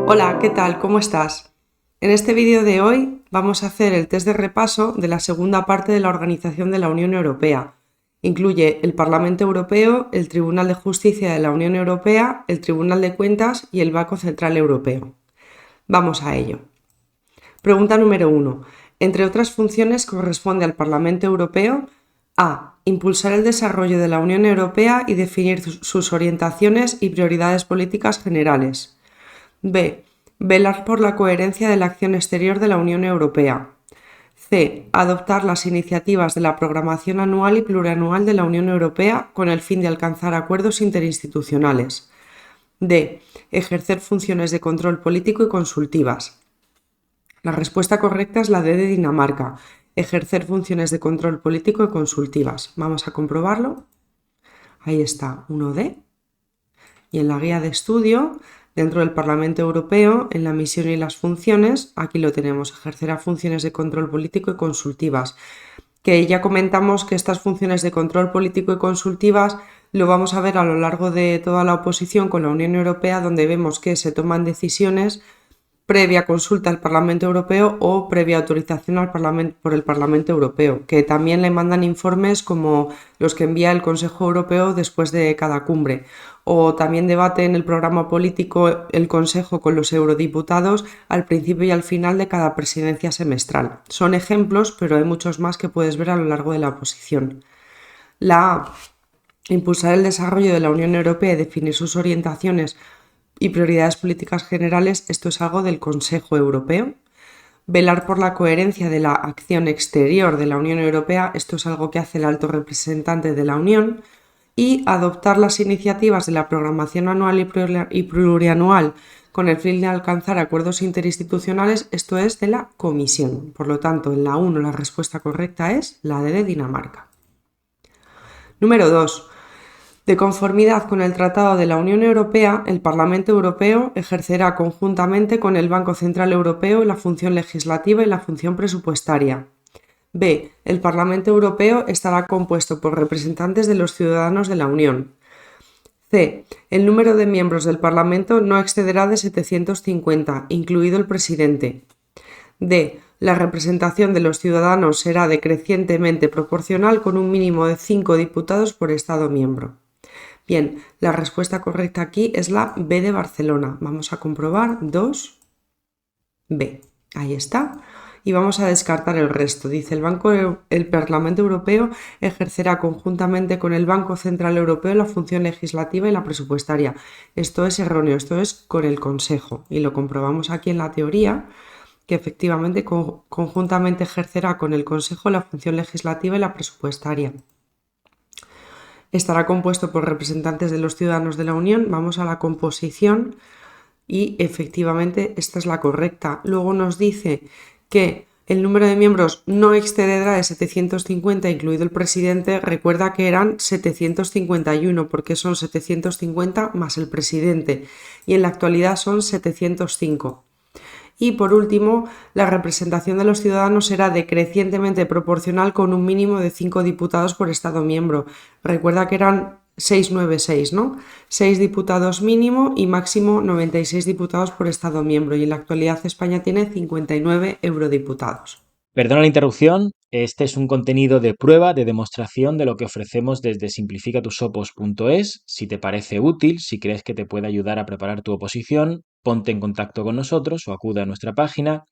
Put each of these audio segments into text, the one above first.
Hola, ¿qué tal? ¿Cómo estás? En este vídeo de hoy vamos a hacer el test de repaso de la segunda parte de la Organización de la Unión Europea. Incluye el Parlamento Europeo, el Tribunal de Justicia de la Unión Europea, el Tribunal de Cuentas y el Banco Central Europeo. Vamos a ello. Pregunta número 1. Entre otras funciones corresponde al Parlamento Europeo a. Impulsar el desarrollo de la Unión Europea y definir sus orientaciones y prioridades políticas generales. B. Velar por la coherencia de la acción exterior de la Unión Europea. C. Adoptar las iniciativas de la programación anual y plurianual de la Unión Europea con el fin de alcanzar acuerdos interinstitucionales. D. Ejercer funciones de control político y consultivas. La respuesta correcta es la D de Dinamarca. Ejercer funciones de control político y consultivas. Vamos a comprobarlo. Ahí está, 1D. Y en la guía de estudio, dentro del Parlamento Europeo, en la misión y las funciones, aquí lo tenemos, ejercerá funciones de control político y consultivas, que ya comentamos que estas funciones de control político y consultivas lo vamos a ver a lo largo de toda la oposición con la Unión Europea, donde vemos que se toman decisiones previa consulta al Parlamento Europeo o previa autorización al por el Parlamento Europeo, que también le mandan informes como los que envía el Consejo Europeo después de cada cumbre, o también debate en el programa político el Consejo con los eurodiputados al principio y al final de cada presidencia semestral. Son ejemplos, pero hay muchos más que puedes ver a lo largo de la oposición. La A. Impulsar el desarrollo de la Unión Europea y definir sus orientaciones y prioridades políticas generales, esto es algo del Consejo Europeo. Velar por la coherencia de la acción exterior de la Unión Europea, esto es algo que hace el alto representante de la Unión. Y adoptar las iniciativas de la programación anual y plurianual con el fin de alcanzar acuerdos interinstitucionales, esto es de la Comisión. Por lo tanto, en la 1 la respuesta correcta es la D de Dinamarca. Número 2. De conformidad con el Tratado de la Unión Europea, el Parlamento Europeo ejercerá conjuntamente con el Banco Central Europeo la función legislativa y la función presupuestaria. B. El Parlamento Europeo estará compuesto por representantes de los ciudadanos de la Unión. C. El número de miembros del Parlamento no excederá de 750, incluido el presidente. D. La representación de los ciudadanos será decrecientemente proporcional con un mínimo de 5 diputados por Estado miembro. Bien, la respuesta correcta aquí es la B de Barcelona. Vamos a comprobar 2B. Ahí está. Y vamos a descartar el resto. Dice el Parlamento Europeo ejercerá conjuntamente con el Banco Central Europeo la función legislativa y la presupuestaria. Esto es erróneo, esto es con el Consejo. Y lo comprobamos aquí en la teoría, que efectivamente conjuntamente ejercerá con el Consejo la función legislativa y la presupuestaria. Estará compuesto por representantes de los ciudadanos de la Unión. Vamos a la composición y efectivamente esta es la correcta. Luego nos dice que el número de miembros no excederá de 750, incluido el presidente. Recuerda que eran 751 porque son 750 más el presidente y en la actualidad son 705. Y por último, la representación de los ciudadanos será decrecientemente proporcional con un mínimo de 5 diputados por Estado miembro. Recuerda que eran 696, ¿no? 6 diputados mínimo y máximo 96 diputados por Estado miembro. Y en la actualidad España tiene 59 eurodiputados. Perdona la interrupción, este es un contenido de prueba, de demostración de lo que ofrecemos desde simplificatusopos.es. Si te parece útil, si crees que te puede ayudar a preparar tu oposición, ponte en contacto con nosotros o acude a nuestra página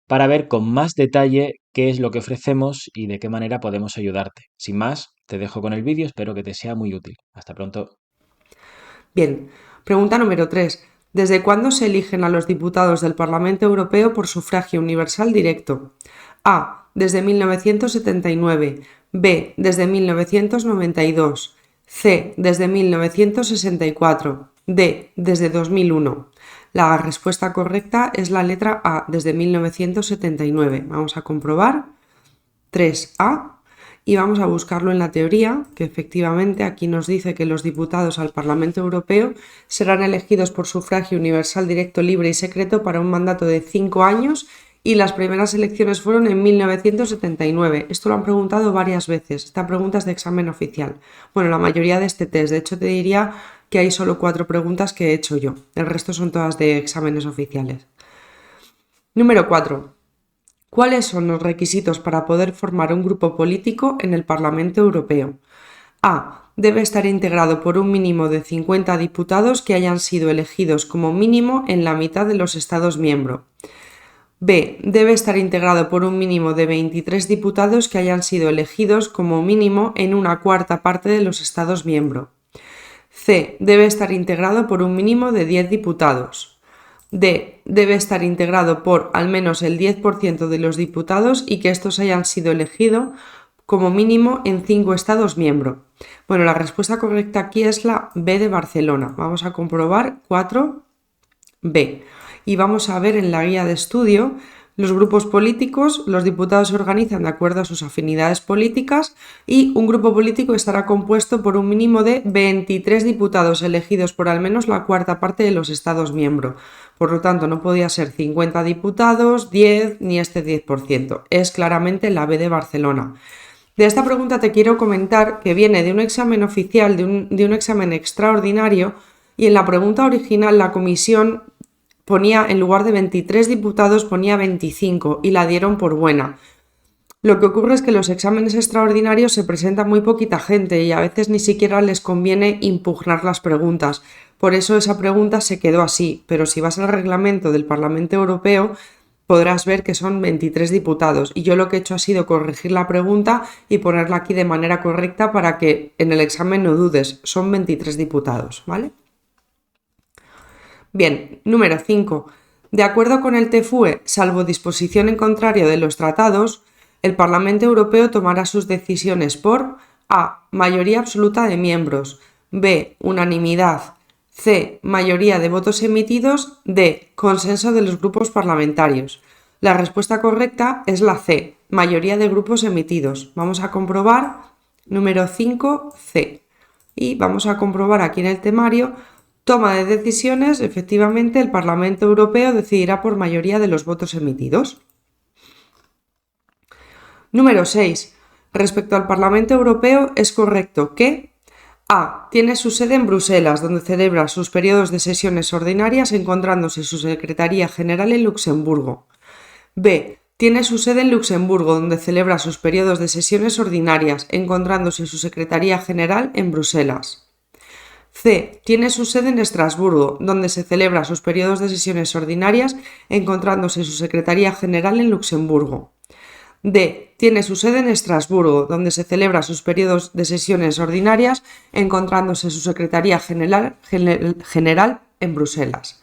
para ver con más detalle qué es lo que ofrecemos y de qué manera podemos ayudarte. Sin más, te dejo con el vídeo, espero que te sea muy útil. Hasta pronto. Bien, pregunta número 3. ¿Desde cuándo se eligen a los diputados del Parlamento Europeo por sufragio universal directo? A. Desde 1979. B. Desde 1992. C. Desde 1964. D. Desde 2001. La respuesta correcta es la letra A, desde 1979. Vamos a comprobar. 3A. Y vamos a buscarlo en la teoría, que efectivamente aquí nos dice que los diputados al Parlamento Europeo serán elegidos por sufragio universal directo, libre y secreto para un mandato de 5 años y las primeras elecciones fueron en 1979. Esto lo han preguntado varias veces. Esta pregunta es de examen oficial. Bueno, la mayoría de este test. De hecho, te diría que hay solo 4 preguntas que he hecho yo. El resto son todas de exámenes oficiales. Número 4. ¿Cuáles son los requisitos para poder formar un grupo político en el Parlamento Europeo? A. Debe estar integrado por un mínimo de 50 diputados que hayan sido elegidos como mínimo en la mitad de los Estados miembros. B. Debe estar integrado por un mínimo de 23 diputados que hayan sido elegidos como mínimo en una cuarta parte de los Estados miembros. C. Debe estar integrado por un mínimo de 10 diputados. D. Debe estar integrado por al menos el 10% de los diputados y que estos hayan sido elegidos como mínimo en 5 Estados miembros. Bueno, la respuesta correcta aquí es la B de Barcelona. Vamos a comprobar 4B. Y vamos a ver en la guía de estudio los grupos políticos. Los diputados se organizan de acuerdo a sus afinidades políticas y un grupo político estará compuesto por un mínimo de 23 diputados elegidos por al menos la cuarta parte de los Estados miembros. Por lo tanto, no podía ser 50 diputados, 10 ni este 10%. Es claramente la B de Barcelona. De esta pregunta te quiero comentar que viene de un examen oficial, de un examen extraordinario, y en la pregunta original la comisión ponía, en lugar de 23 diputados, ponía 25 y la dieron por buena. Lo que ocurre es que los exámenes extraordinarios se presenta muy poquita gente y a veces ni siquiera les conviene impugnar las preguntas. Por eso esa pregunta se quedó así, pero si vas al reglamento del Parlamento Europeo podrás ver que son 23 diputados y yo lo que he hecho ha sido corregir la pregunta y ponerla aquí de manera correcta para que en el examen no dudes, son 23 diputados, ¿vale? Bien, número 5. De acuerdo con el TFUE, salvo disposición en contrario de los tratados, el Parlamento Europeo tomará sus decisiones por A. Mayoría absoluta de miembros, B. Unanimidad, C. Mayoría de votos emitidos, D. Consenso de los grupos parlamentarios. La respuesta correcta es la C. Mayoría de grupos emitidos. Vamos a comprobar número 5C. Y vamos a comprobar aquí en el temario toma de decisiones. Efectivamente, el Parlamento Europeo decidirá por mayoría de los votos emitidos. Número 6. Respecto al Parlamento Europeo, es correcto que A. Tiene su sede en Bruselas, donde celebra sus periodos de sesiones ordinarias, encontrándose su Secretaría General en Luxemburgo. B. Tiene su sede en Luxemburgo, donde celebra sus periodos de sesiones ordinarias, encontrándose su Secretaría General en Bruselas. C. Tiene su sede en Estrasburgo, donde se celebra sus periodos de sesiones ordinarias, encontrándose su Secretaría General en Luxemburgo. D. Tiene su sede en Estrasburgo, donde se celebra sus periodos de sesiones ordinarias, encontrándose su Secretaría General en Bruselas.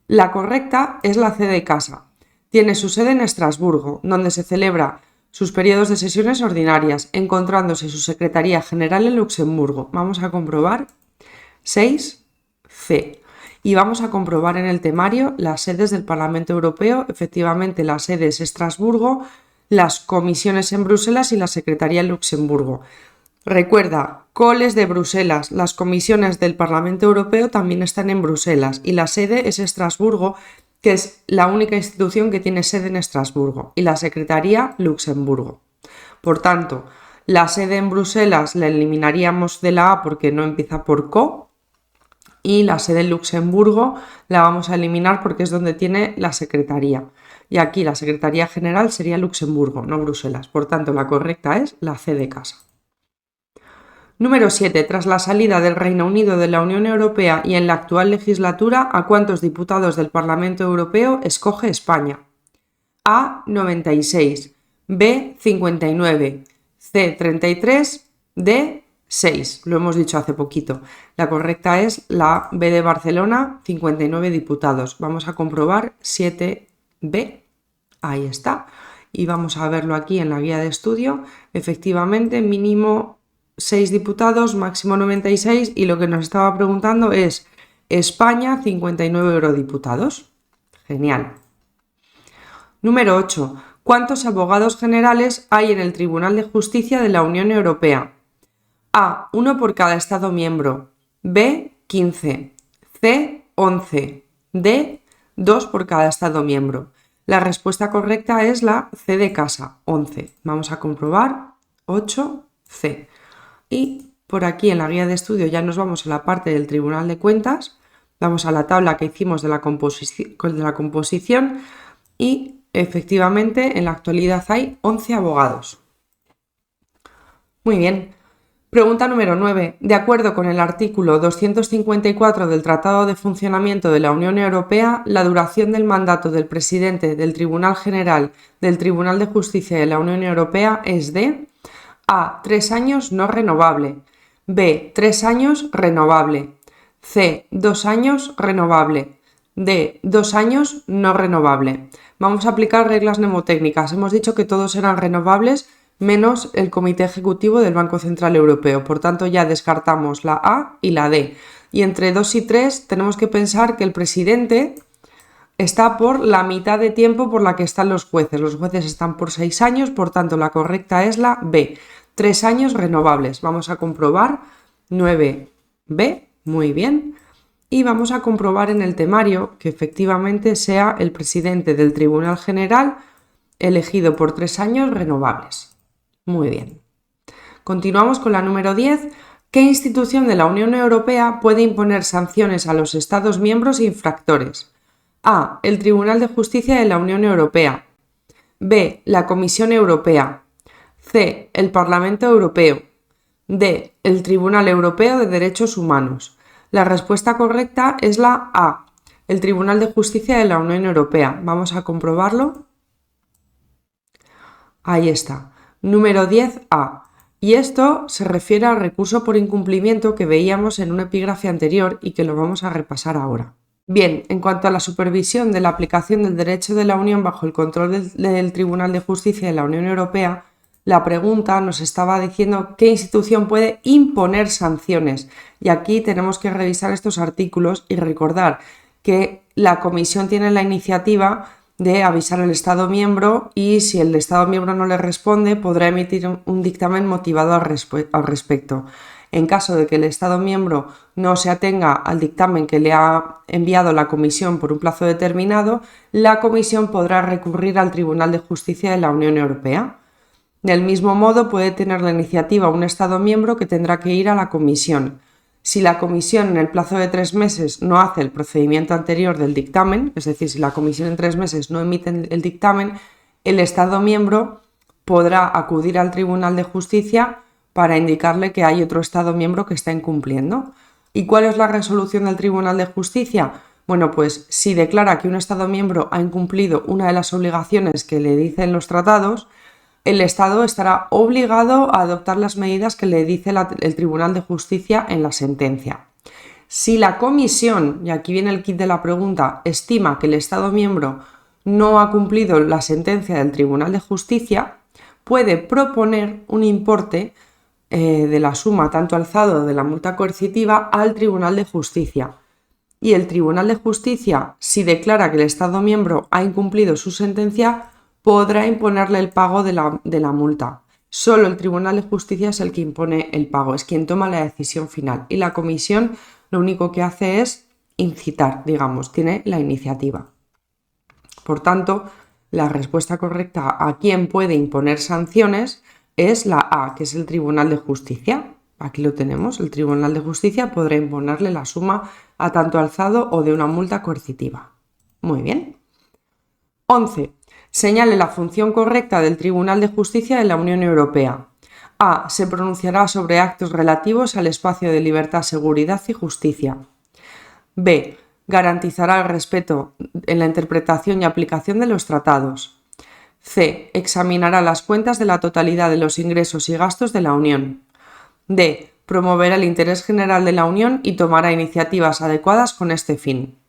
La correcta es la C de casa. Tiene su sede en Estrasburgo, donde se celebra sus periodos de sesiones ordinarias, encontrándose su Secretaría General en Luxemburgo. Vamos a comprobar 6C. Y vamos a comprobar en el temario las sedes del Parlamento Europeo. Efectivamente, la sede es Estrasburgo, las comisiones en Bruselas y la Secretaría en Luxemburgo. Recuerda, coles de Bruselas, las comisiones del Parlamento Europeo también están en Bruselas y la sede es Estrasburgo, que es la única institución que tiene sede en Estrasburgo, y la Secretaría Luxemburgo. Por tanto, la sede en Bruselas la eliminaríamos de la A porque no empieza por co, y la sede en Luxemburgo la vamos a eliminar porque es donde tiene la Secretaría. Y aquí la Secretaría General sería Luxemburgo, no Bruselas. Por tanto, la correcta es la C de casa. Número 7. Tras la salida del Reino Unido de la Unión Europea y en la actual legislatura, ¿a cuántos diputados del Parlamento Europeo escoge España? A. 96, B. 59, C. 33, D. 6. Lo hemos dicho hace poquito. La correcta es la B de Barcelona, 59 diputados. Vamos a comprobar 7B. Ahí está. Y vamos a verlo aquí en la guía de estudio. Efectivamente, mínimo 6 diputados, máximo 96. Y lo que nos estaba preguntando es España, 59 eurodiputados. Genial. Número 8. ¿Cuántos abogados generales hay en el Tribunal de Justicia de la Unión Europea? A. 1 por cada Estado miembro. B. 15. C. 11. D. 2 por cada Estado miembro. La respuesta correcta es la C de casa, 11. Vamos a comprobar 8C. Y Por aquí en la guía de estudio ya nos vamos a la parte del Tribunal de Cuentas, vamos a la tabla que hicimos de la composición y efectivamente en la actualidad hay 11 abogados. Muy bien. Pregunta número 9. De acuerdo con el artículo 254 del Tratado de Funcionamiento de la Unión Europea, la duración del mandato del presidente del Tribunal General del Tribunal de Justicia de la Unión Europea es de A. 3 años no renovable. B. 3 años renovable. C. 2 años renovable. D. 2 años no renovable. Vamos a aplicar reglas mnemotécnicas. Hemos dicho que todos eran renovables menos el Comité Ejecutivo del Banco Central Europeo. Por tanto, ya descartamos la A y la D. Y entre 2 y 3 tenemos que pensar que el presidente está por la mitad de tiempo por la que están los jueces. Los jueces están por 6 años, por tanto, la correcta es la B. 3 años renovables. Vamos a comprobar 9B. Muy bien. Y vamos a comprobar en el temario que efectivamente sea el presidente del Tribunal General elegido por 3 años renovables. Muy bien. Continuamos con la número 10. ¿Qué institución de la Unión Europea puede imponer sanciones a los Estados miembros infractores? A. El Tribunal de Justicia de la Unión Europea. B. La Comisión Europea. C. El Parlamento Europeo. D. El Tribunal Europeo de Derechos Humanos. La respuesta correcta es la A. El Tribunal de Justicia de la Unión Europea. Vamos a comprobarlo. Ahí está. Número 10A. Y esto se refiere al recurso por incumplimiento que veíamos en un epígrafe anterior y que lo vamos a repasar ahora. Bien, en cuanto a la supervisión de la aplicación del derecho de la Unión bajo el control del Tribunal de Justicia de la Unión Europea, la pregunta nos estaba diciendo qué institución puede imponer sanciones. Y aquí tenemos que revisar estos artículos y recordar que la Comisión tiene la iniciativa de avisar al Estado miembro y si el Estado miembro no le responde podrá emitir un dictamen motivado al respecto. En caso de que el Estado miembro no se atenga al dictamen que le ha enviado la Comisión por un plazo determinado, la Comisión podrá recurrir al Tribunal de Justicia de la Unión Europea. Del mismo modo, puede tener la iniciativa un Estado miembro que tendrá que ir a la Comisión. Si la Comisión en el plazo de 3 meses no hace el procedimiento anterior del dictamen, es decir, si la Comisión en 3 meses no emite el dictamen, el Estado miembro podrá acudir al Tribunal de Justicia para indicarle que hay otro Estado miembro que está incumpliendo. ¿Y cuál es la resolución del Tribunal de Justicia? Bueno, pues si declara que un Estado miembro ha incumplido una de las obligaciones que le dicen los tratados, el Estado estará obligado a adoptar las medidas que le dice el Tribunal de Justicia en la sentencia. Si la Comisión, y aquí viene el kit de la pregunta, estima que el Estado miembro no ha cumplido la sentencia del Tribunal de Justicia, puede proponer un importe de la suma tanto alzado de la multa coercitiva al Tribunal de Justicia. Y el Tribunal de Justicia, si declara que el Estado miembro ha incumplido su sentencia, podrá imponerle el pago de la multa. Solo el Tribunal de Justicia es el que impone el pago, es quien toma la decisión final. Y la Comisión lo único que hace es incitar, digamos, tiene la iniciativa. Por tanto, la respuesta correcta a quién puede imponer sanciones es la A, que es el Tribunal de Justicia. Aquí lo tenemos, el Tribunal de Justicia podrá imponerle la suma a tanto alzado o de una multa coercitiva. Muy bien. 11. Señale la función correcta del Tribunal de Justicia de la Unión Europea. A. Se pronunciará sobre actos relativos al espacio de libertad, seguridad y justicia. B. Garantizará el respeto en la interpretación y aplicación de los tratados. C. Examinará las cuentas de la totalidad de los ingresos y gastos de la Unión. D. Promoverá el interés general de la Unión y tomará iniciativas adecuadas con este fin.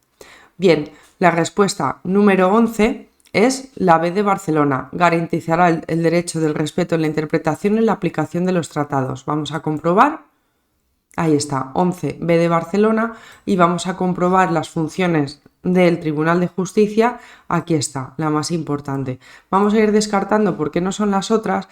Bien, la respuesta número 11 es la B de Barcelona. Garantizará el derecho del respeto en la interpretación y la aplicación de los tratados. Vamos a comprobar. Ahí está, 11, B de Barcelona, y vamos a comprobar las funciones del Tribunal de Justicia. Aquí está, la más importante. Vamos a ir descartando por qué no son las otras.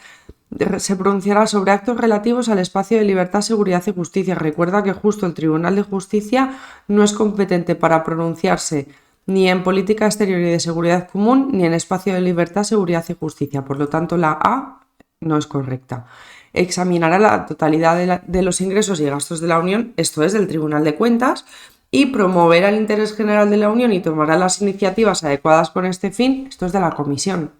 Se pronunciará sobre actos relativos al espacio de libertad, seguridad y justicia. Recuerda que justo el Tribunal de Justicia no es competente para pronunciarse ni en política exterior y de seguridad común, ni en espacio de libertad, seguridad y justicia. Por lo tanto, la A no es correcta. examinará la totalidad de los ingresos y gastos de la Unión, esto es, del Tribunal de Cuentas, y promoverá el interés general de la Unión y tomará las iniciativas adecuadas con este fin, esto es de la Comisión.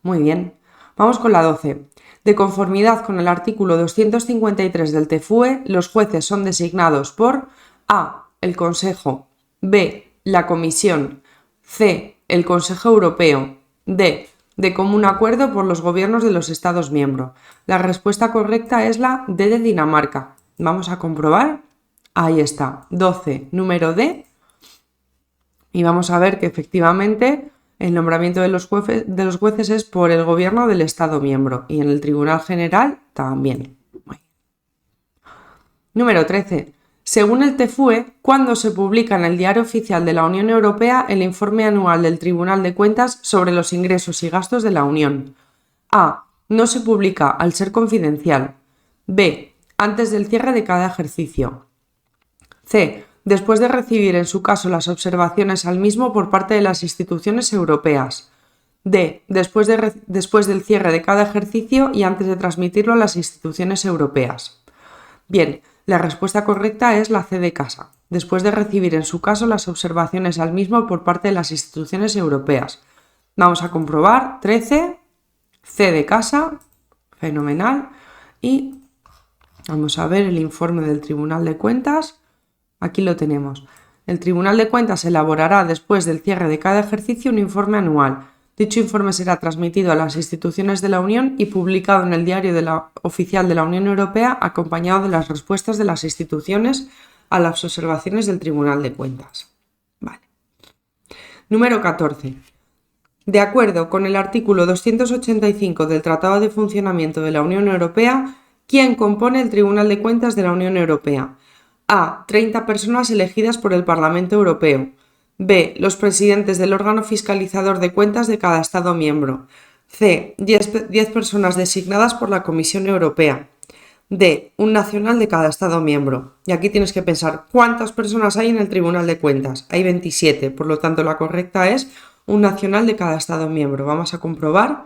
Muy bien. Vamos con la 12. De conformidad con el artículo 253 del TFUE, los jueces son designados por A. El Consejo, B. La Comisión, C. El Consejo Europeo, D. De común acuerdo por los gobiernos de los Estados miembros. La respuesta correcta es la D de Dinamarca. Vamos a comprobar. Ahí está, 12, número D. Y vamos a ver que efectivamente el nombramiento de los jueces es por el gobierno del Estado miembro y en el Tribunal General también. Número 13. Según el TFUE, ¿cuándo se publica en el Diario Oficial de la Unión Europea el informe anual del Tribunal de Cuentas sobre los ingresos y gastos de la Unión? A. No se publica al ser confidencial. B. Antes del cierre de cada ejercicio. C. Después de recibir en su caso las observaciones al mismo por parte de las instituciones europeas. D. Después del cierre de cada ejercicio y antes de transmitirlo a las instituciones europeas. Bien, la respuesta correcta es la C de casa, después de recibir en su caso las observaciones al mismo por parte de las instituciones europeas. Vamos a comprobar. 13, C de casa, fenomenal. Y vamos a ver el informe del Tribunal de Cuentas. Aquí lo tenemos. El Tribunal de Cuentas elaborará después del cierre de cada ejercicio un informe anual. Dicho informe será transmitido a las instituciones de la Unión y publicado en el Diario Oficial de la Unión Europea, acompañado de las respuestas de las instituciones a las observaciones del Tribunal de Cuentas. Vale. Número 14. De acuerdo con el artículo 285 del Tratado de Funcionamiento de la Unión Europea, ¿quién compone el Tribunal de Cuentas de la Unión Europea? A. 30 personas elegidas por el Parlamento Europeo. B. Los presidentes del órgano fiscalizador de cuentas de cada Estado miembro. C. 10 personas designadas por la Comisión Europea. D. Un nacional de cada Estado miembro. Y aquí tienes que pensar, ¿cuántas personas hay en el Tribunal de Cuentas? Hay 27, por lo tanto la correcta es un nacional de cada Estado miembro. Vamos a comprobar.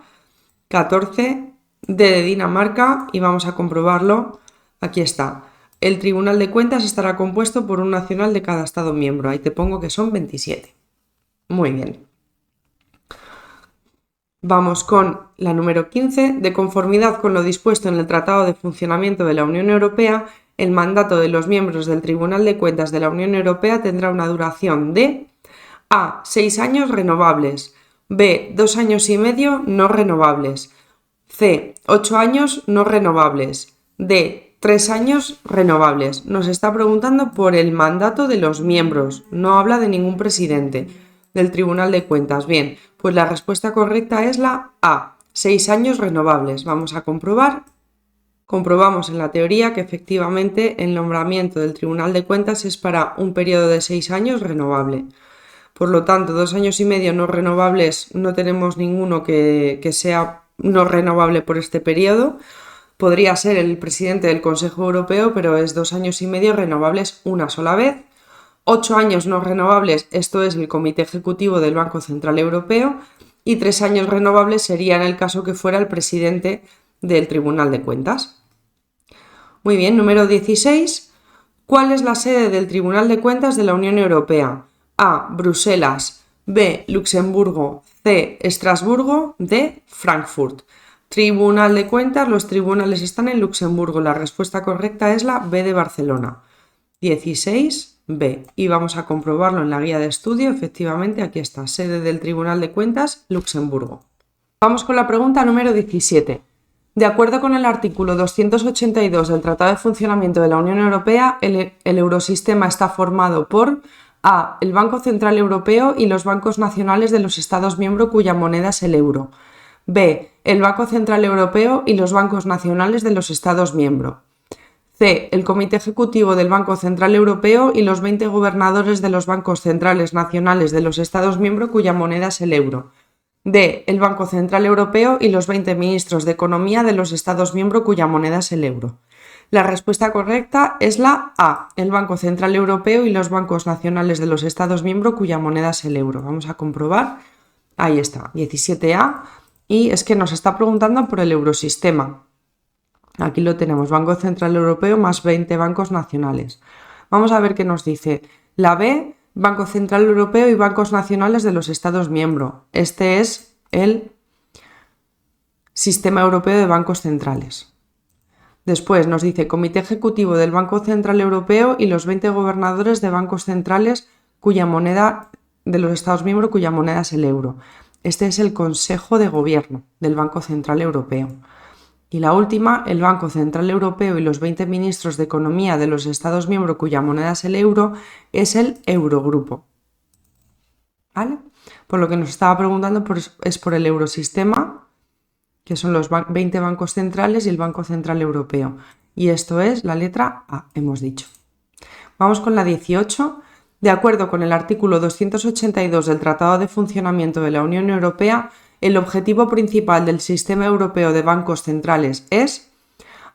14, D de Dinamarca, y vamos a comprobarlo. Aquí está. El Tribunal de Cuentas estará compuesto por un nacional de cada Estado miembro. Ahí te pongo que son 27. Muy bien. Vamos con la número 15. De conformidad con lo dispuesto en el Tratado de Funcionamiento de la Unión Europea, el mandato de los miembros del Tribunal de Cuentas de la Unión Europea tendrá una duración de A. 6 años renovables. B. 2 años y medio no renovables. C. 8 años no renovables. D. 3 años renovables. Nos está preguntando por el mandato de los miembros. No habla de ningún presidente del Tribunal de Cuentas. Bien, pues la respuesta correcta es la A. 6 años renovables. Vamos a comprobar. Comprobamos en la teoría que efectivamente el nombramiento del Tribunal de Cuentas es para un periodo de 6 años renovable. Por lo tanto, 2 años y medio no renovables, no tenemos ninguno que sea no renovable por este periodo. Podría ser el presidente del Consejo Europeo, pero es 2 años y medio renovables una sola vez. 8 años no renovables, esto es el Comité Ejecutivo del Banco Central Europeo. Y 3 años renovables sería en el caso que fuera el presidente del Tribunal de Cuentas. Muy bien, número 16. ¿Cuál es la sede del Tribunal de Cuentas de la Unión Europea? A. Bruselas. B. Luxemburgo. C. Estrasburgo. D. Frankfurt. Tribunal de Cuentas, los tribunales están en Luxemburgo. La respuesta correcta es la B de Barcelona. 16B. Y vamos a comprobarlo en la guía de estudio. Efectivamente, aquí está, sede del Tribunal de Cuentas, Luxemburgo. Vamos con la pregunta número 17. De acuerdo con el artículo 282 del Tratado de Funcionamiento de la Unión Europea, el eurosistema está formado por A. El Banco Central Europeo y los bancos nacionales de los Estados miembros cuya moneda es el euro. B. El Banco Central Europeo y los bancos nacionales de los Estados miembros. C. El Comité Ejecutivo del Banco Central Europeo y los 20 gobernadores de los bancos centrales nacionales de los Estados miembros cuya moneda es el euro. D. El Banco Central Europeo y los 20 ministros de Economía de los Estados miembros cuya moneda es el euro. La respuesta correcta es la A. El Banco Central Europeo y los bancos nacionales de los Estados miembros cuya moneda es el euro. Vamos a comprobar. Ahí está, 17A. Y es que nos está preguntando por el eurosistema. Aquí lo tenemos, Banco Central Europeo más 20 bancos nacionales. Vamos a ver qué nos dice. La B, Banco Central Europeo y bancos nacionales de los Estados miembros. Este es el Sistema Europeo de Bancos Centrales. Después nos dice Comité Ejecutivo del Banco Central Europeo y los 20 gobernadores de bancos centrales cuya moneda de los Estados miembros cuya moneda es el euro. Este es el Consejo de Gobierno del Banco Central Europeo. Y la última, el Banco Central Europeo y los 20 ministros de Economía de los Estados miembros cuya moneda es el euro, es el Eurogrupo. ¿Vale? Por lo que nos estaba preguntando es por el Eurosistema, que son los 20 bancos centrales y el Banco Central Europeo. Y esto es la letra A, hemos dicho. Vamos con la 18. De acuerdo con el artículo 282 del Tratado de Funcionamiento de la Unión Europea, el objetivo principal del Sistema Europeo de Bancos Centrales es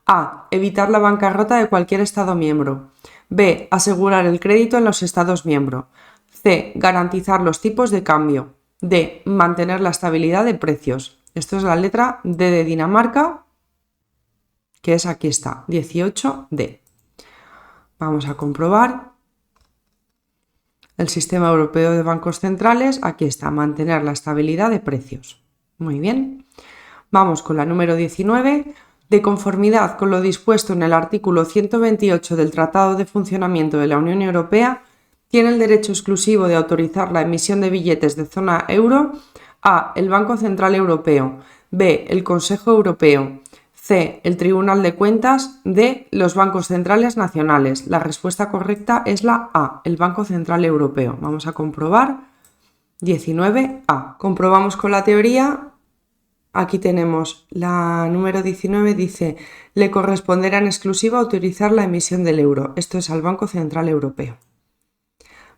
A. Evitar la bancarrota de cualquier Estado miembro. B. Asegurar el crédito en los Estados miembros. C. Garantizar los tipos de cambio. D. Mantener la estabilidad de precios. Esto es la letra D de Dinamarca, que es aquí está, 18D. Vamos a comprobar. El Sistema Europeo de Bancos Centrales, aquí está, mantener la estabilidad de precios. Muy bien. Vamos con la número 19. De conformidad con lo dispuesto en el artículo 128 del Tratado de Funcionamiento de la Unión Europea, tiene el derecho exclusivo de autorizar la emisión de billetes de zona euro A. El Banco Central Europeo. B. El Consejo Europeo. C. El Tribunal de Cuentas. D. Los bancos centrales nacionales. La respuesta correcta es la A. El Banco Central Europeo. Vamos a comprobar. 19A. Comprobamos con la teoría. Aquí tenemos la número 19, dice, le corresponderá en exclusiva autorizar la emisión del euro. Esto es al Banco Central Europeo.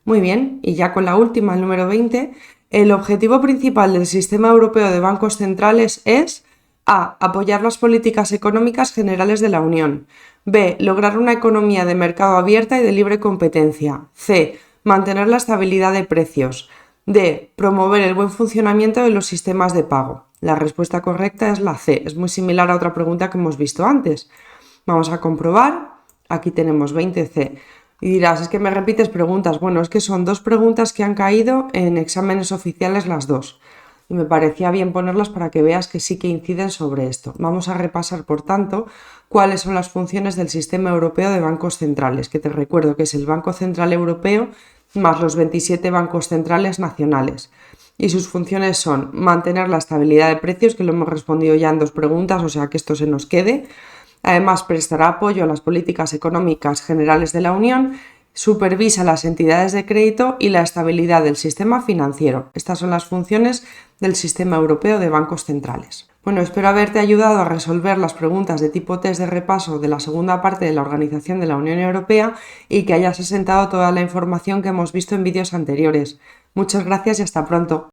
Muy bien, y ya con la última, el número 20, el objetivo principal del Sistema Europeo de Bancos Centrales es A. Apoyar las políticas económicas generales de la Unión. B. Lograr una economía de mercado abierta y de libre competencia. C. Mantener la estabilidad de precios. D. Promover el buen funcionamiento de los sistemas de pago. La respuesta correcta es la C. Es muy similar a otra pregunta que hemos visto antes. Vamos a comprobar. Aquí tenemos 20C. Y dirás, es que me repites preguntas. Bueno, es que son dos preguntas que han caído en exámenes oficiales las dos. Y me parecía bien ponerlas para que veas que sí que inciden sobre esto. Vamos a repasar, por tanto, cuáles son las funciones del Sistema Europeo de Bancos Centrales, que te recuerdo que es el Banco Central Europeo más los 27 bancos centrales nacionales. Y sus funciones son mantener la estabilidad de precios, que lo hemos respondido ya en dos preguntas, o sea que esto se nos quede. Además, prestará apoyo a las políticas económicas generales de la Unión, supervisa las entidades de crédito y la estabilidad del sistema financiero. Estas son las funciones del Sistema Europeo de Bancos Centrales. Bueno, espero haberte ayudado a resolver las preguntas de tipo test de repaso de la segunda parte de la Organización de la Unión Europea y que hayas asentado toda la información que hemos visto en vídeos anteriores. Muchas gracias y hasta pronto.